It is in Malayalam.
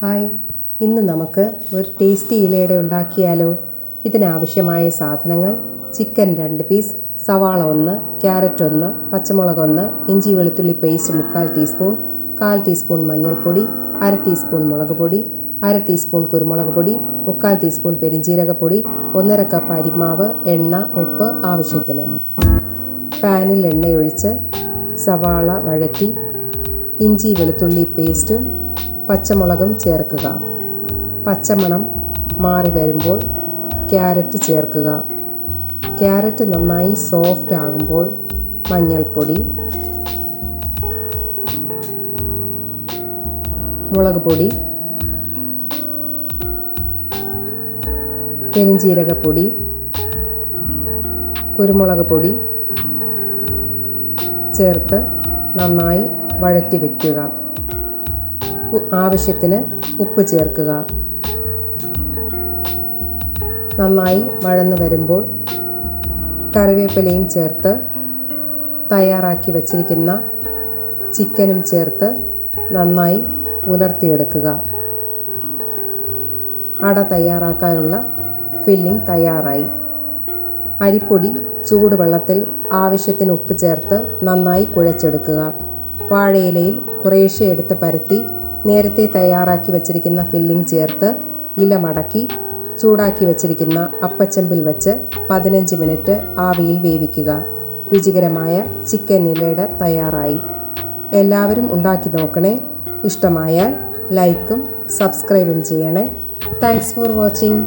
ഹായ്, ഇന്ന് നമുക്ക് ഒരു ടേസ്റ്റി ഇലയുടെ ഉണ്ടാക്കിയാലോ. ഇതിനാവശ്യമായ സാധനങ്ങൾ: ചിക്കൻ 2 പീസ്, സവാള 1, ക്യാരറ്റ് 1, പച്ചമുളക് 1, ഇഞ്ചി വെളുത്തുള്ളി പേസ്റ്റ് 3/4 ടീസ്പൂൺ, 1/4 ടീസ്പൂൺ മഞ്ഞൾപ്പൊടി, 1/2 ടീസ്പൂൺ മുളക് പൊടി, 1/2 ടീസ്പൂൺ കുരുമുളക് പൊടി, 3/4 ടീസ്പൂൺ പെരിഞ്ജീരകപ്പൊടി, 1/2 കപ്പ് അരിമാവ്, എണ്ണ, ഉപ്പ് ആവശ്യത്തിന്. പാനിൽ എണ്ണയൊഴിച്ച് സവാള വഴറ്റി ഇഞ്ചി വെളുത്തുള്ളി പേസ്റ്റും പച്ചമുളകും ചേർക്കുക. പച്ചമണം മാറി വരുമ്പോൾ ക്യാരറ്റ് ചേർക്കുക. ക്യാരറ്റ് നന്നായി സോഫ്റ്റ് ആകുമ്പോൾ മഞ്ഞൾപ്പൊടി, മുളക് പൊടി, പെരിഞ്ജീരകപ്പൊടി, കുരുമുളക് പൊടി ചേർത്ത് നന്നായി വഴറ്റി വയ്ക്കുക. ആവശ്യത്തിന് ഉപ്പ് ചേർക്കുക. നന്നായി വഴന്നു വരുമ്പോൾ കറിവേപ്പിലയും ചേർത്ത് തയ്യാറാക്കി വച്ചിരിക്കുന്ന ചിക്കനും ചേർത്ത് നന്നായി ഉലർത്തിയെടുക്കുക. അട തയ്യാറാക്കാനുള്ള ഫില്ലിംഗ് തയ്യാറായി. അരിപ്പൊടി ചൂടുവെള്ളത്തിൽ ആവശ്യത്തിന് ഉപ്പ് ചേർത്ത് നന്നായി കുഴച്ചെടുക്കുക. വാഴയിലയിൽ കുറേശ്ശെ എടുത്ത് പരത്തി നേരത്തെ തയ്യാറാക്കി വച്ചിരിക്കുന്ന ഫില്ലിംഗ് ചേർത്ത് ഇല മടക്കി ചൂടാക്കി വച്ചിരിക്കുന്ന അപ്പച്ചമ്പിൽ വെച്ച് 15 മിനിറ്റ് ആവിയിൽ വേവിക്കുക. രുചികരമായ ചിക്കൻ ഇലയുടെ തയ്യാറായി. എല്ലാവരും ഉണ്ടാക്കി നോക്കണേ. ഇഷ്ടമായാൽ ലൈക്കും സബ്സ്ക്രൈബും ചെയ്യണേ. Thanks for watching.